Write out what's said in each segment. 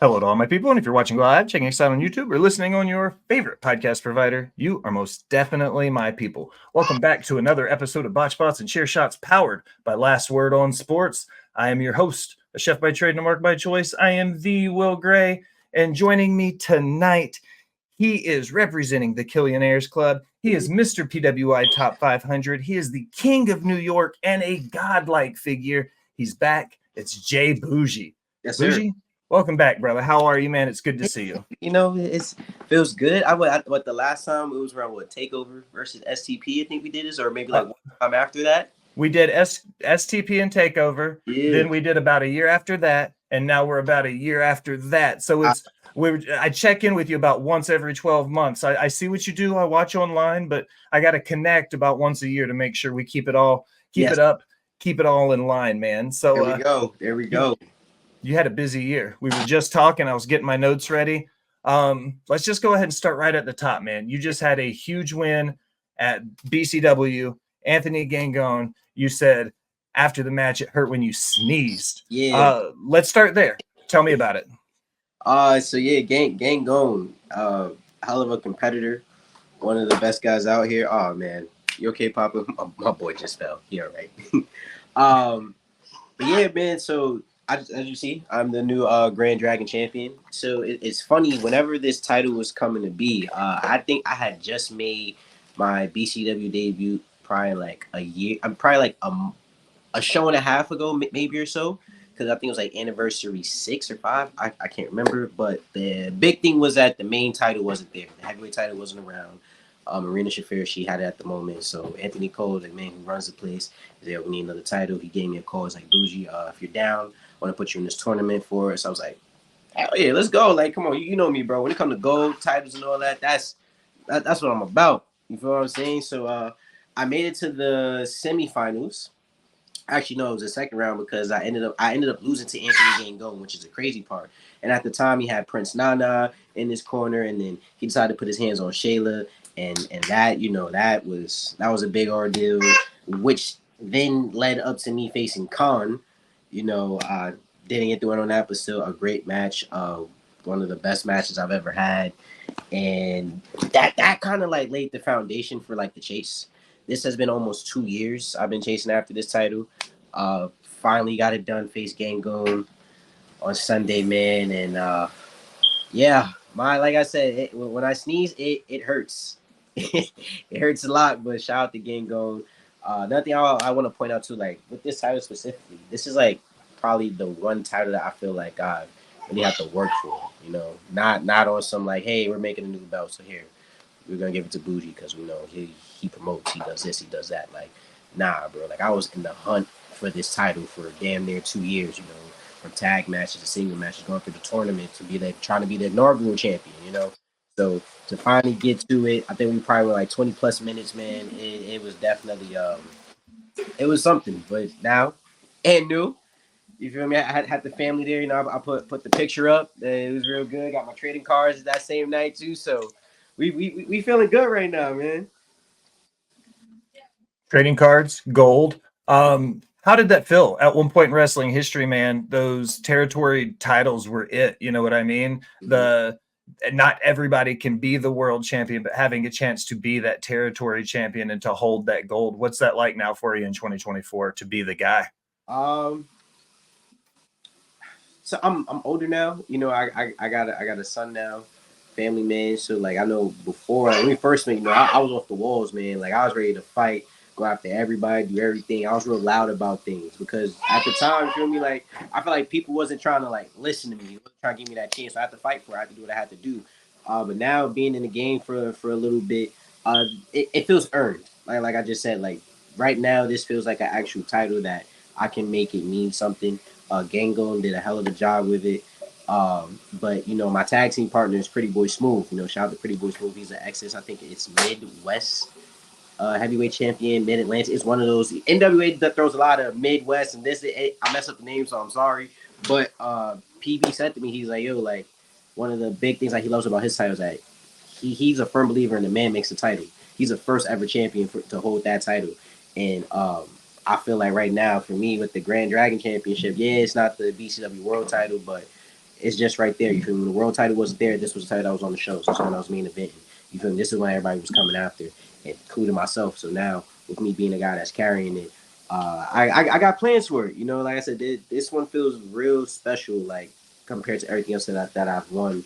Hello to all my people, and if you're watching live, checking us out on YouTube, or listening on your favorite podcast provider, you are most definitely my people. Welcome back to another episode of Botch Bots and Chair Shots, powered by Last Word on Sports. I am your host, a chef by trade and a mark by choice. I am the Will Gray, and joining me tonight, he is representing the Killionaires Club. He is Mr. PWI Top 500. He is the king of New York and a godlike figure. He's back. It's JBoujii. Yes, sir. Boujii, welcome back, brother. How are you, man? It's good to see you. It feels good. What the last time it was around Takeover versus STP. I think we did this, or maybe like one time after that. We did STP and Takeover. Yeah. Then we did about a year after that, and now we're about a year after that. So I check in with you about once every 12 months. I see what you do. I watch online, but I got to connect about once a year to make sure we keep it all in line, man. So there we go. You had a busy year. We were just talking. I was getting my notes ready. Let's just go ahead and start right at the top, man. You just had a huge win at BCW. Anthony Gangone, you said after the match it hurt when you sneezed. Yeah. Let's start there. Tell me about it. Gangone, hell of a competitor, one of the best guys out here. Oh man, you okay, Papa? My boy just fell. Yeah, right. But yeah, man. So as you see, I'm the new Grand Dragon champion. So it's funny, whenever this title was coming to be, I think I had just made my BCW debut probably like a year. I'm probably like a show and a half ago, maybe or so. Because I think it was like anniversary 6 or 5. I can't remember. But the big thing was that the main title wasn't there. The heavyweight title wasn't around. Marina Shafir, she had it at the moment. So Anthony Cole, the man who runs the place, is there. We need another title. He gave me a call. It's like, Boujii, if you're down, I want to put you in this tournament for us. So I was like, hell yeah, let's go. Like, come on, you know me, bro. When it comes to gold titles and all that, that's what I'm about. You feel what I'm saying? So I made it to the semifinals. Actually, no, it was the second round because I ended up losing to Anthony Gangone, which is the crazy part. And at the time, he had Prince Nana in his corner, and then he decided to put his hands on Shayla, and that that was a big ordeal, which then led up to me facing Khan. I didn't get the win on that, but still a great match. One of the best matches I've ever had, and that kind of like laid the foundation for like the chase. This has been almost 2 years I've been chasing after this title. Finally got it done, faced Gangone on Sunday, man. And like I said, when I sneeze, it hurts. It hurts a lot, but shout out to Gangone. Another thing I want to point out too, like with this title specifically, this is like probably the one title that I feel like I really have to work for. Not on some like, hey, we're making a new belt, so here we're gonna give it to Boujii because we know he promotes, he does this, he does that. Like, nah, bro. Like I was in the hunt for this title for damn near 2 years. From tag matches to single matches, going through the tournament to be like trying to be the inaugural champion. So to finally get to it, I think we probably were like 20 plus minutes, man. It was definitely it was something. But now and new. You feel me? I had the family there. I put the picture up. It was real good. Got my trading cards that same night too. So we feeling good right now, man. Trading cards, gold. How did that feel? At one point in wrestling history, man, those territory titles were it. You know what I mean? Not everybody can be the world champion, but having a chance to be that territory champion and to hold that gold. What's that like now for you in 2024 to be the guy? So I'm older now. I got a son now, family man. So like I know before when we first met, I was off the walls, man. Like I was ready to fight, go after everybody, do everything. I was real loud about things because at the time, you feel me? Like I feel like people wasn't trying to like listen to me, they wasn't trying to give me that chance. So I had to fight for it. I had to do what I had to do. But now being in the game for a little bit, it feels earned. Like I just said, like right now this feels like an actual title that I can make it mean something. Gangone did a hell of a job with it. But my tag team partner is Pretty Boy Smooth. Shout out to Pretty Boy Smooth. He's an Exodus. I think it's Midwest heavyweight champion, Mid Atlantic. It's one of those NWA that throws a lot of Midwest and this. I mess up the name, so I'm sorry. But PB said to me, he's like, yo, like one of the big things that he loves about his title is that he's a firm believer in the man makes the title. He's the first ever champion to hold that title, and I feel like right now for me with the Grand Dragon Championship, yeah, it's not the BCW World title, but it's just right there. You feel me? When the world title wasn't there, this was the title that was on the show. So someone else main eventing. You feel me? This is when everybody was coming after, including myself. So now with me being a guy that's carrying it, I got plans for it. You know, like I said, this one feels real special, like compared to everything else that I've won.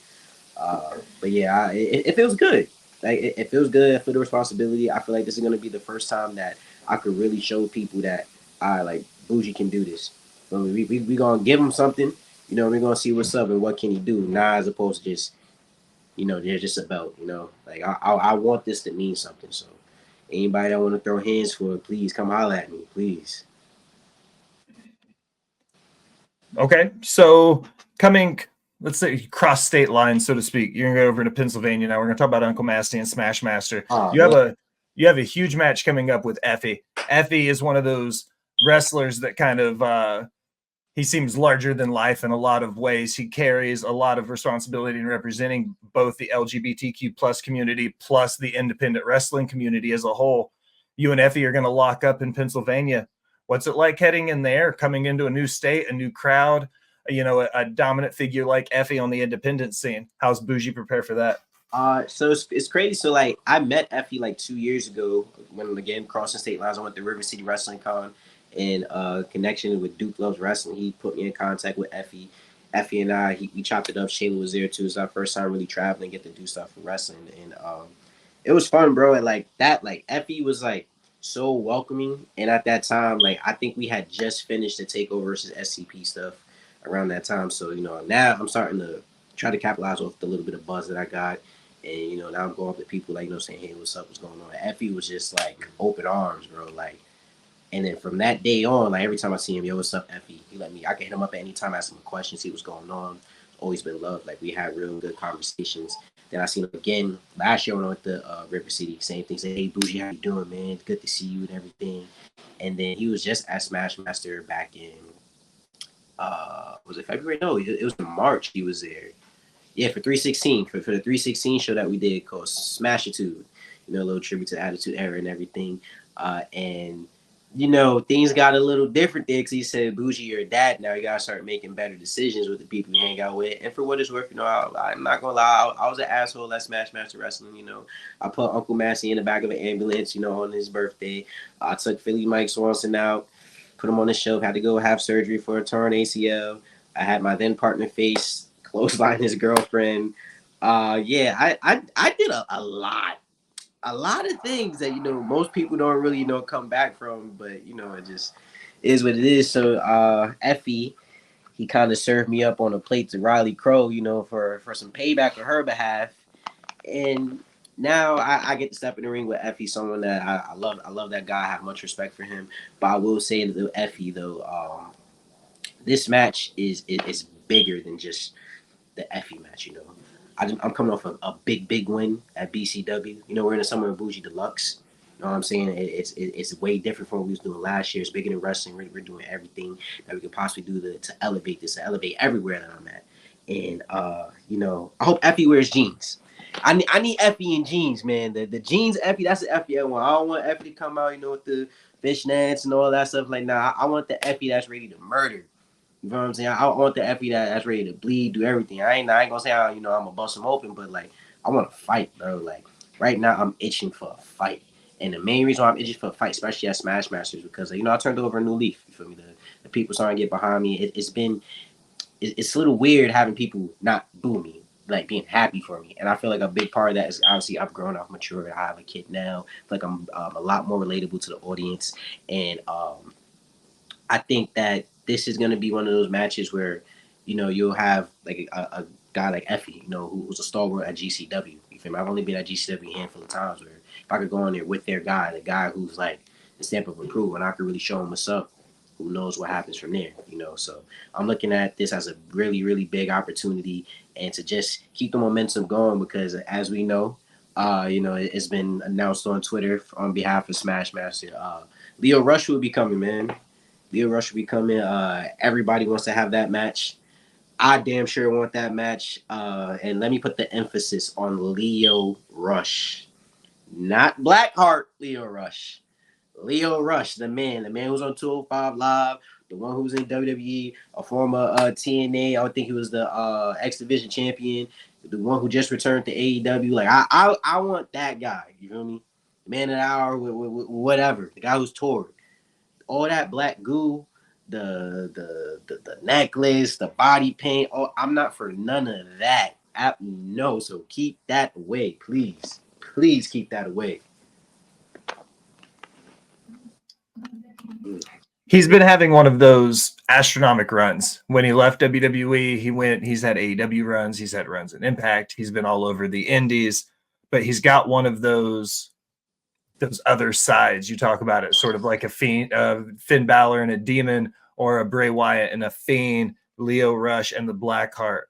But yeah, it feels good. Like it feels good. I feel the responsibility. I feel like this is gonna be the first time that I could really show people that I like Boujii can do this. So we gonna give him something. You know, we're gonna see what's up and what can he do. Now, as opposed to just they're just a belt. You know, like I want this to mean something. So anybody that want to throw hands for it, please come holler at me, please. Okay, so coming, let's say cross state lines, so to speak. You're gonna go over to Pennsylvania now. We're gonna talk about Uncle Masty and Smash Master. Oh You have man, a huge match coming up with Effy. Effy is one of those wrestlers that kind of he seems larger than life in a lot of ways. He carries a lot of responsibility in representing both the LGBTQ plus community plus the independent wrestling community as a whole. You and Effy are going to lock up in Pennsylvania. What's it like heading in there, coming into a new state, a new crowd, a dominant figure like Effy on the independent scene? How's Boujii prepare for that? So it's crazy. So like I met Effy like 2 years ago when again crossing state lines. I went to River City Wrestling Con in connection with Duke Loves Wrestling. He put me in contact with Effy. Effy and we chopped it up. Shayla was there too. It was our first time really traveling, get to do stuff for wrestling, and it was fun, bro. And like that, like Effy was like so welcoming. And at that time, like I think we had just finished the Takeover versus SCP stuff around that time. So now I'm starting to try to capitalize off the little bit of buzz that I got. And now I'm going up to people like saying, "Hey, what's up? What's going on?" Effy was just like open arms, bro. Like, and then from that day on, like every time I see him, "Yo, what's up, Effy?" He let me. I can hit him up at any time, ask him a question, see what's going on. Always been love. Like we had real good conversations. Then I seen him again last year when I went to River City. Same thing. Say, "Hey, Boujii, how you doing, man? It's good to see you and everything." And then he was just at Smash Master back in was it February? No, it was in March. He was there. Yeah, for 316, for the 316 show that we did called Smashitude, a little tribute to Attitude Era and everything. And things got a little different there because he said, "Boujii, you're a dad now. You gotta start making better decisions with the people you hang out with." And for what it's worth, I'm not gonna lie, I was an asshole at Smash Master Wrestling. I put Uncle Massey in the back of an ambulance, on his birthday. I took Philly Mike Swanson out, put him on the shelf, had to go have surgery for a torn ACL. I had my then partner face clothesline his girlfriend. Yeah, I did a lot of things that most people don't really come back from, but it just is what it is. So Effy, he kind of served me up on a plate to Riley Crow, for some payback on her behalf, and now I get to step in the ring with Effy, someone that I love. I love that guy. I have much respect for him. But I will say that Effy though, this match is bigger than just the Effy match. I'm coming off a big win at BCW. We're in the summer of Boujii Deluxe. You know what I'm saying? It's way different from what we was doing last year. It's bigger than wrestling. We're doing everything that we could possibly do to elevate this, to elevate everywhere that I'm at. And I hope Effy wears jeans. I need Effy in jeans, man. The jeans Effy, that's the Effy I want. I don't want Effy to come out, with the fishnets and all that stuff. Like, nah, I want the Effy that's ready to murder. You know what I'm saying? I want the Effy that's ready to bleed, do everything. I ain't gonna say I'm gonna bust him open, but like I want to fight, bro. Like right now, I'm itching for a fight, and the main reason why I'm itching for a fight, especially at Smash Masters, because I turned over a new leaf. You feel me? The people starting to get behind me. It's a little weird having people not boo me, like being happy for me, and I feel like a big part of that is obviously I've grown, I've matured, I have a kid now. I feel like I'm a lot more relatable to the audience, and I think that this is going to be one of those matches where, you'll have like a guy like Effy, who was a stalwart at GCW. You feel me? I've only been at GCW a handful of times where if I could go on there with their guy, the guy who's like the stamp of approval, and I could really show him what's up, who knows what happens from there, So I'm looking at this as a really, really big opportunity and to just keep the momentum going because as we know, it's been announced on Twitter on behalf of Smash Master. Leo Rush will be coming, man. Leo Rush will be coming. Everybody wants to have that match. I damn sure want that match. And let me put the emphasis on Leo Rush, not Blackheart. Leo Rush. Lio Rush, the man who's on 205 Live, the one who's in WWE, a former TNA. I think he was the X Division champion, the one who just returned to AEW. Like I want that guy. You feel me? Man of the hour, whatever. The guy who's toured. All that black goo, the necklace, the body paint. Oh, I'm not for none of that. No, so keep that away, please. Please keep that away. He's been having one of those astronomical runs. When he left WWE, he's had AEW runs, he's had runs in Impact, he's been all over the indies, but he's got one of those other sides. You talk about it sort of like a Fiend, Finn Balor and a Demon, or a Bray Wyatt and a Fiend, Lio Rush and the Blackheart.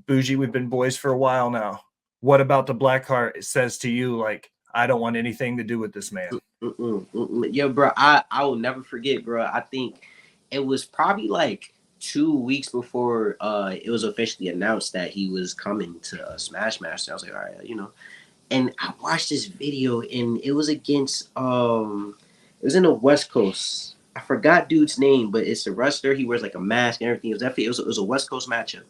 Boujii, we've been boys for a while now. What about the Blackheart says to you, like, I don't want anything to do with this man? Yo, bro, I will never forget, bro. I think it was probably like 2 weeks before it was officially announced that he was coming to Smash Master. I was like, all right, you know. And I watched this video, and it was against it was in the West Coast. I forgot dude's name, but it's a wrestler. He wears like a mask and everything. It was a West Coast matchup,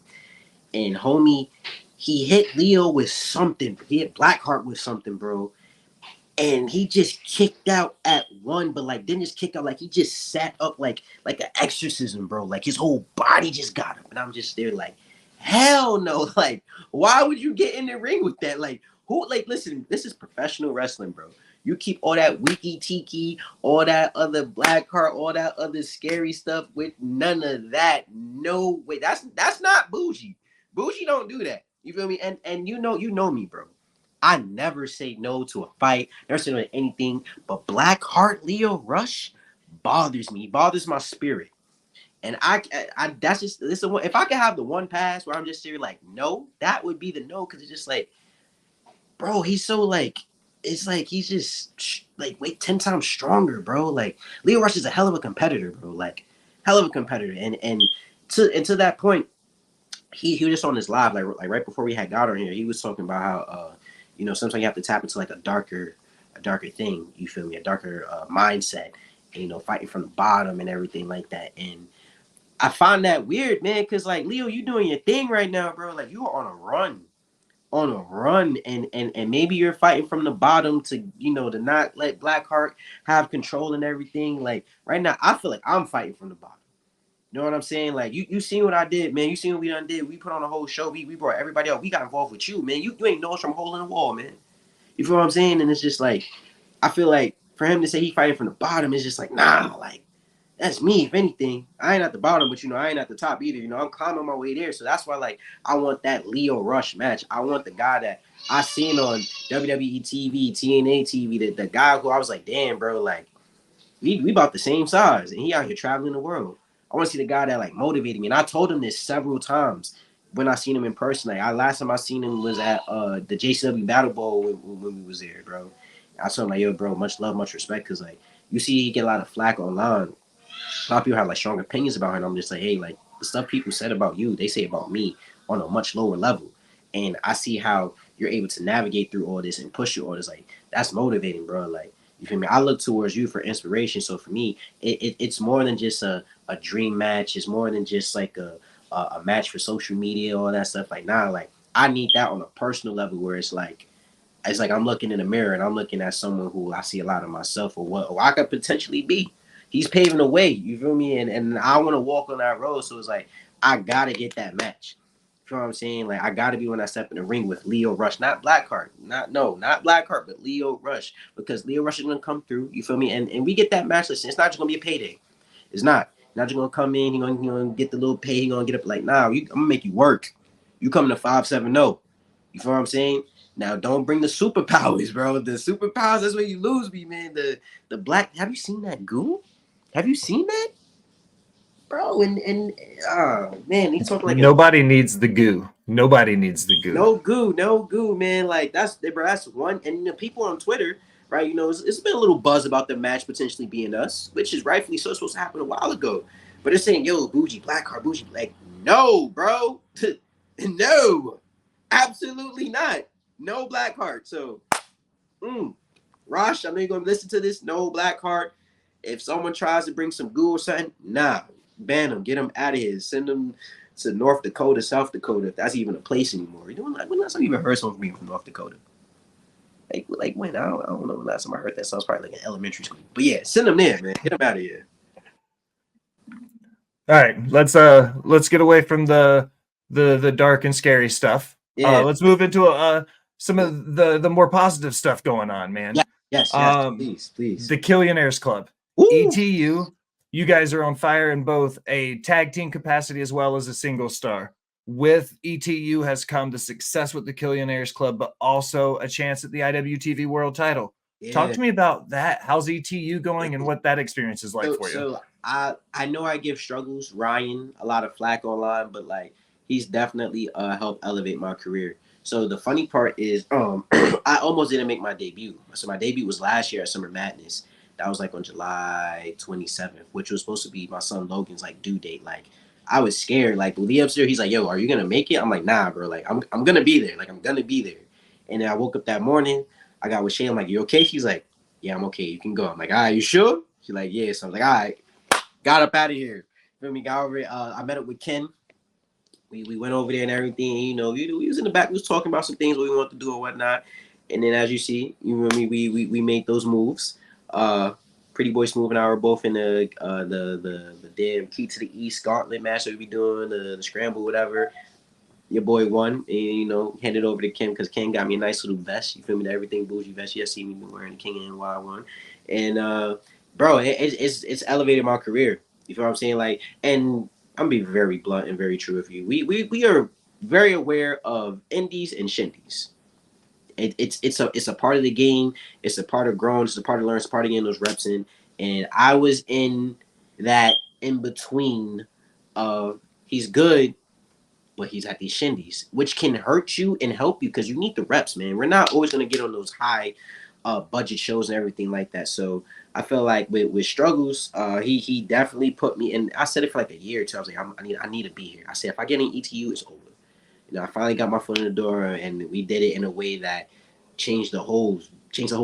and homie, he hit Leo with something. He hit Blackheart with something, bro. And he just kicked out at one, but like didn't just kick out, like he just sat up like an exorcism, bro. Like his whole body just got up, and I'm just there like, hell no. Like, why would you get in the ring with that? Like, who? Like, listen, this is professional wrestling, bro. You keep all that wiki tiki, all that other Blackheart, all that other scary stuff with none of that. No way. That's not Boujii. Boujii don't do that. You feel me? And you know me, bro. I never say no to a fight, never say no to anything. But Blackheart Lio Rush bothers me. Bothers my spirit. And I that's just this is one. If I could have the one pass where I'm just here like no, that would be the no, because it's just like, bro, he's so like, it's like he's just like wait 10 times stronger, bro. Like Lio Rush is a hell of a competitor, bro. Like hell of a competitor. And to that point, he was just on this live like right before we had got on here. He was talking about how you know, sometimes you have to tap into like a darker thing. You feel me? A darker mindset. And, you know, fighting from the bottom and everything like that. And I find that weird, man, because like Leo, you doing your thing right now, bro. Like you are on a run, and maybe you're fighting from the bottom to, you know, to not let Blackheart have control and everything. Like right now, I feel like I'm fighting from the bottom. You know what I'm saying? Like you seen what I did, man. You seen what we done did. We put on a whole show. We brought everybody out. We got involved with you, man. You ain't know us from hole in the wall, man. You feel what I'm saying? And it's just like, I feel like for him to say he fighting from the bottom is just like, nah, like that's me. If anything, I ain't at the bottom, but you know, I ain't at the top either. You know, I'm climbing my way there. So that's why, like, I want that Lio Rush match. I want the guy that I seen on WWE TV, TNA TV, the guy who I was like, damn, bro, like we about the same size, and he out here traveling the world. I want to see the guy that like motivated me, and I told him this several times when I seen him in person. Like, last time I seen him was at the JCW Battle Bowl when we was there, bro. I told him like, yo, bro, much love, much respect, because like you see, he get a lot of flack online. A lot of people have like strong opinions about him. And I'm just like, hey, like the stuff people said about you, they say about me on a much lower level, and I see how you're able to navigate through all this and push through all this. Like that's motivating, bro. Like you feel me? I look towards you for inspiration. So for me, it's more than just a dream match. It's more than just like a match for social media, all that stuff. Like nah, like I need that on a personal level where it's like I'm looking in the mirror and I'm looking at someone who I see a lot of myself or I could potentially be. He's paving the way, you feel me? And I want to walk on that road. So it's like I gotta get that match. You know what I'm saying? Like I gotta be when I step in the ring with Lio Rush, not Blackheart, not Blackheart, but Lio Rush, because Lio Rush is gonna come through. You feel me? And we get that match. Listen, it's not just gonna be a payday. It's not. You're not just gonna come in. You're gonna get the little pay. You're gonna get up like, nah. I'm gonna make you work. You coming to 570. You feel what I'm saying? Now don't bring the superpowers, bro. The superpowers, that's where you lose me, man. The black. Have you seen that goo? Have you seen that, bro? And oh man, he's talking like Nobody needs the goo. Nobody needs the goo. no goo, man. Like that's bro. That's one. And the people on Twitter, right? You know, it's been a little buzz about the match potentially being us, which is rightfully so supposed to happen a while ago. But they're saying, yo, Boujii, Blackheart, Boujii, like, no, bro, no, absolutely not, no Blackheart. So, Rosh, I know you're gonna listen to this. No, Blackheart. If someone tries to bring some goo or something, nah, ban them, get them out of here, send them to North Dakota, South Dakota, if that's even a place anymore. You know, like when last time you even heard something from North Dakota? Like when I don't know when last time I heard that. So I was probably like in elementary school. But yeah, send them there, man. Get them out of here. All right, let's get away from the dark and scary stuff. Yeah. Let's move into some of the more positive stuff going on, man. Yeah. Yes. Please, please. The Killionaires Club, Woo! ETU. You guys are on fire in both a tag team capacity as well as a single star. With ETU has come the success with the Killionaires Club, but also a chance at the IWTV World Title. Talk Yeah. to me about that. How's ETU going and what that experience is like for you? So I know I give struggles Ryan a lot of flack online, but like he's definitely helped elevate my career. So the funny part is I almost didn't make my debut. So my debut was last year at Summer Madness. That was like on July 27th, which was supposed to be my son Logan's like due date. Like I was scared. Like Lee upstairs, he's like, "Yo, are you gonna make it?" I'm like, "Nah, bro. Like I'm gonna be there. Like I'm gonna be there." And then I woke up that morning. I got with Shay. I'm like, "You okay?" She's like, "Yeah, I'm okay. You can go." I'm like, "All right, you sure?" She's like, "Yeah." So I'm like, "All right." Got up out of here. Feel me? Got over it. I met up with Ken. We went over there and everything. You know, we was in the back. We was talking about some things what we want to do or whatnot. And then as you see, you know me, we made those moves. Pretty Boy Smooth and I were both in the damn Key to the East gauntlet match that we be doing, the scramble, whatever. Your boy won, and you know, handed over to Kim because Ken got me a nice little vest. You feel me? The everything Boujii vest. You see me wearing the King and NY one, and bro, it's elevated my career. You feel what I'm saying? Like, and I'm be very blunt and very true with you. We are very aware of indies and shindies. It's a part of the game. It's a part of growing. It's a part of learning. It's a part of getting those reps in. And I was in that in between. He's good, but he's at these shindies, which can hurt you and help you because you need the reps, man. We're not always gonna get on those high budget shows and everything like that. So I feel like with struggles, he definitely put me in. I said it for like a year or two. I was like, I need to be here. I said if I get in ETU, it's over. You know, I finally got my foot in the door, and we did it in a way that changed the whole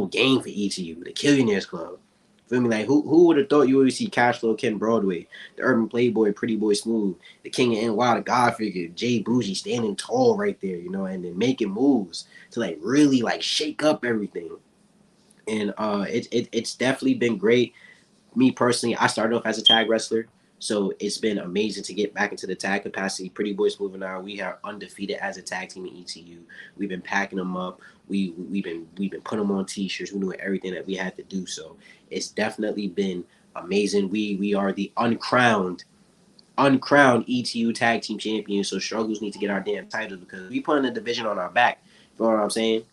game for ETU, the Killionaires Club. Feel me? Like who would have thought you would see Cashflow, Ken Broadway, the Urban Playboy, Pretty Boy Smooth, the King of NY, the God Figure, JBoujii standing tall right there, you know, and then making moves to like really like shake up everything. And it's definitely been great. Me personally, I started off as a tag wrestler, so it's been amazing to get back into the tag capacity. Pretty Boys moving on. We are undefeated as a tag team in ETU. We've been packing them up. We've been putting them on t-shirts. We knew everything that we had to do. So it's definitely been amazing. We are the uncrowned ETU tag team champions. So struggles need to get our damn titles because we putting the division on our back. You know what I'm saying?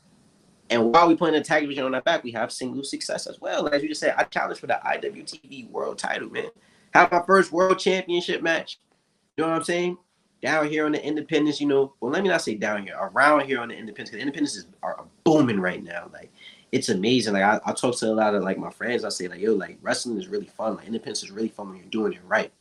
And while we putting the tag division on our back, we have single success as well. As you just said, I challenged for the IWTV World Title, man. Have my first World Championship match. You know what I'm saying? Down here on the Independence, you know. Well, let me not say down here, around here on the Independence, because Independence are booming right now. Like it's amazing. Like I talk to a lot of like my friends. I say like, yo, like wrestling is really fun. Like Independence is really fun when you're doing it right.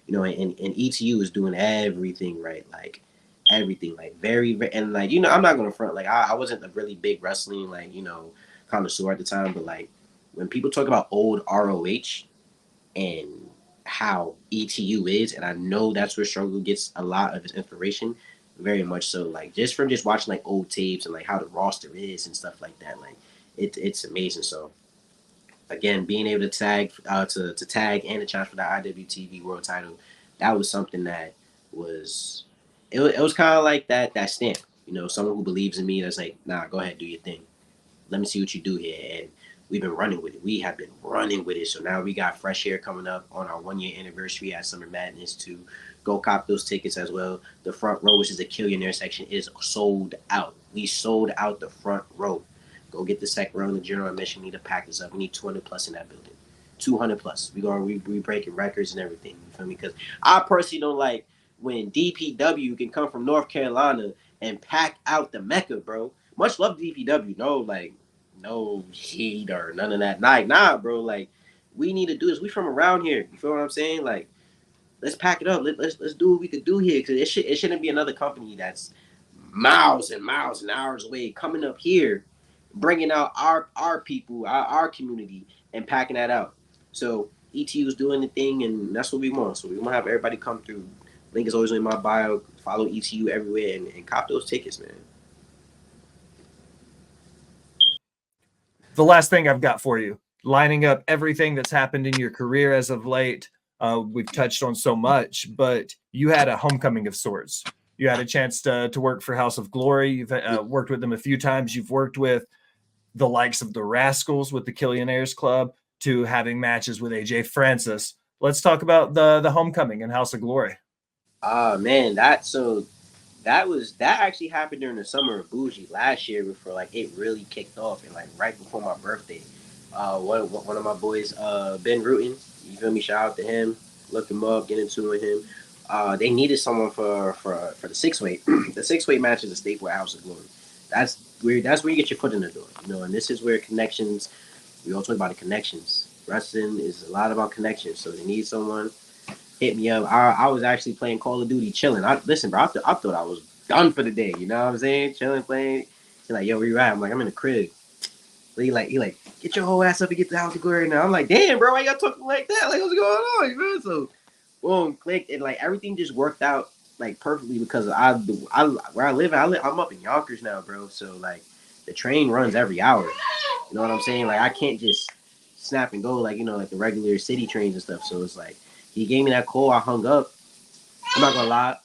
You know, and ETU is doing everything right. Like everything, like very, and like you know, I'm not gonna front. Like I wasn't a really big wrestling like connoisseur at the time, but like when people talk about old ROH and how ETU is, and I know that's where Struggle gets a lot of his inspiration, very much so. Like just from just watching like old tapes and like how the roster is and stuff like that, like it's amazing. So again, being able to tag to tag and to challenge for the IWTV World Title, that was something that was it was kind of like that stamp. You know, someone who believes in me that's like, nah, go ahead, do your thing. Let me see what you do here. And we've been running with it. We have been running with it. So now we got Fresh Air coming up on our 1 year anniversary at Summer Madness to go cop those tickets as well. The front row, which is the Killionaire section, is sold out. We sold out the front row. Go get the second row in the general admission. We need to pack this up. We need 200 plus in that building. 200 plus. We breaking records and everything. You feel me? Because I personally don't like when DPW can come from North Carolina and pack out the Mecca, bro. Much love DPW. No heat or none of that. Nah, bro. Like, we need to do this. We from around here. You feel what I'm saying? Like, let's pack it up. Let's do what we could do here. Because it shouldn't be another company that's miles and miles and hours away coming up here, bringing out our people, our community, and packing that out. So ETU is doing the thing, and that's what we want. So we want to have everybody come through. Link is always in my bio. Follow ETU everywhere and cop those tickets, man. The last thing I've got for you, lining up everything that's happened in your career as of late. We've touched on so much, but you had a homecoming of sorts. You had a chance to work for House of Glory. You've worked with them a few times. You've worked with the likes of the Rascals with the Killionaires Club to having matches with AJ Francis. Let's talk about the homecoming in House of Glory. Man, that actually happened during the summer of Boujii last year before like it really kicked off and like right before my birthday. One of my boys, Ben Rutin, you feel me? Shout out to him. Look him up, get into him. They needed someone for the 6-weight. The 6-weight match is a staple at House of Glory. That's where you get your foot in the door, you know. And this is where connections. We all talk about the connections. Wrestling is a lot about connections. So they need someone. Hit me up. I was actually playing Call of Duty, chilling. Listen, bro. I thought I was done for the day. You know what I'm saying? Chilling, playing. He's like, yo, where you at? I'm like, I'm in the crib. He like, get your whole ass up and get the House of Glory now. I'm like, damn, bro, why y'all talking like that? Like, what's going on, man? So, boom, click, and like everything just worked out like perfectly because I where I live, I'm up in Yonkers now, bro. So like, the train runs every hour. You know what I'm saying? Like, I can't just snap and go like like the regular city trains and stuff. So it's like he gave me that call. I hung up. I'm not gonna lie.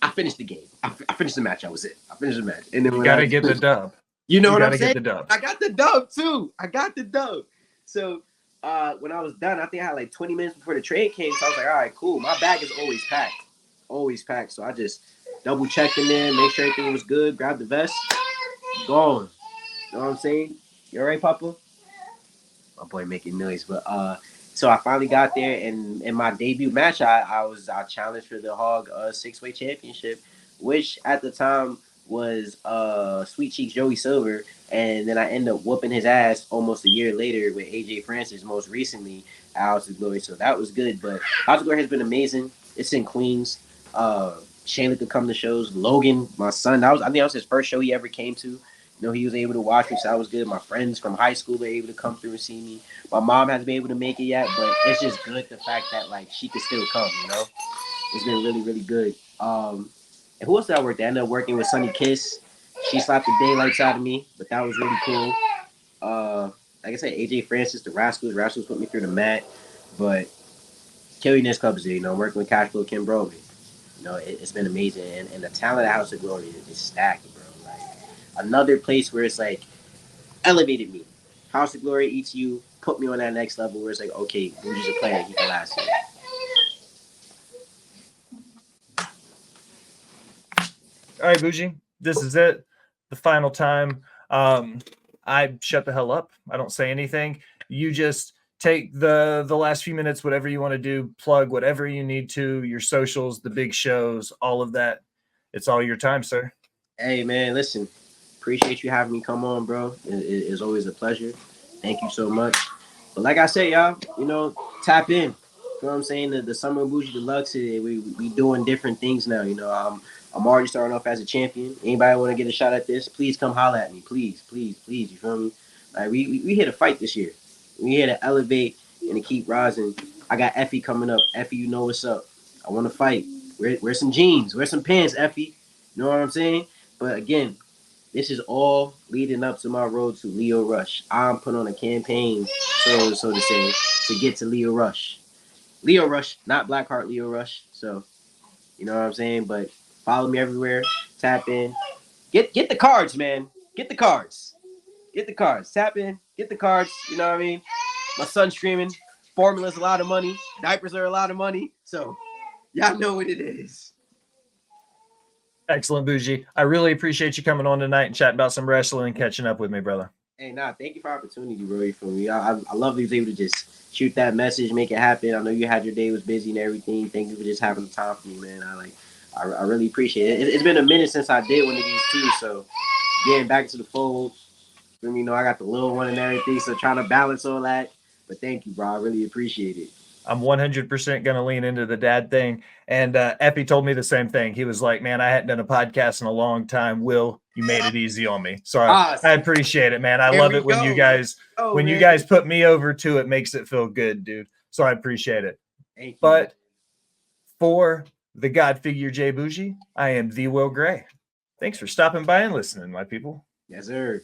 I finished the game. I finished the match. I was it. I finished the match. And then you got to get the dub. You know what I'm saying? Get the dub. I got the dub too. I got the dub. So when I was done, I think I had like 20 minutes before the train came. So I was like, all right, cool. My bag is always packed. Always packed. So I just double checked in there, make sure everything was good, grabbed the vest, gone. You know what I'm saying? You all right, Papa? My boy making noise. But so I finally got there, and in my debut match, I challenged for the Hog 6-weight championship, which at the time was Sweet Cheeks Joey Silver, and then I ended up whooping his ass almost a year later with AJ Francis, most recently at House of Glory. So that was good. But House of Glory has been amazing. It's in Queens. Shayla could come to shows. Logan, my son, I think that was his first show he ever came to. He was able to watch me, so that was good. My friends from high school were able to come through and see me. My mom hasn't been able to make it yet, but it's just good the fact that like she could still come. It's been really, really good. And who else did I work with? I ended up working with Sunny Kiss. She slapped the daylights out of me, but that was really cool. Like I said, AJ Francis, the Rascals put me through the mat, but Killionaires Club is there. Working with Cashflow Kim Brogan. It's been amazing, and the talent at House of Glory is stacked, bro. Like another place where it's like elevated me. House of Glory eats you, put me on that next level where it's like, okay, Boujii's a player, he can last you. All right, Boujii, this is it. The final time. I shut the hell up. I don't say anything. You just take the last few minutes, whatever you want to do, plug whatever you need to, your socials, the big shows, all of that. It's all your time, sir. Hey, man, listen. Appreciate you having me come on, bro. It's always a pleasure. Thank you so much. But like I said, y'all, tap in. You know what I'm saying? The Summer of Boujii Deluxe, we doing different things now. I'm already starting off as a champion. Anybody want to get a shot at this? Please come holler at me. Please, please, please. You feel me? Like we here to fight this year. We here to elevate and to keep rising. I got Effy coming up. Effy, you know what's up. I want to fight. Wear some jeans. Wear some pants, Effy. You know what I'm saying? But again, this is all leading up to my road to Leo Rush. I'm putting on a campaign, so to say, to get to Leo Rush. Leo Rush, not Blackheart, Leo Rush. So, you know what I'm saying? But follow me everywhere. Tap in. Get the cards, man. Get the cards. Get the cards. Tap in. Get the cards. You know what I mean? My son's streaming. Formula's a lot of money. Diapers are a lot of money. So, y'all know what it is. Excellent, Boujii. I really appreciate you coming on tonight and chatting about some wrestling and catching up with me, brother. Hey, thank you for the opportunity, bro. For me, I love that you was able to just shoot that message, make it happen. I know you had your day was busy and everything. Thank you for just having the time for me, man. I really appreciate it. It's been a minute since I did one of these too, so getting back to the fold. I got the little one and everything, so trying to balance all that. But thank you, bro. I really appreciate it. I'm 100% going to lean into the dad thing. And Effy told me the same thing. He was like, man, I hadn't done a podcast in a long time. Will, you made it easy on me. So I appreciate it, man. I love it when you guys put me over too. It makes it feel good, dude. So I appreciate it. Thank you. But for the God figure JBoujii, I am the Will Gray. Thanks for stopping by and listening, my people. Yes, sir.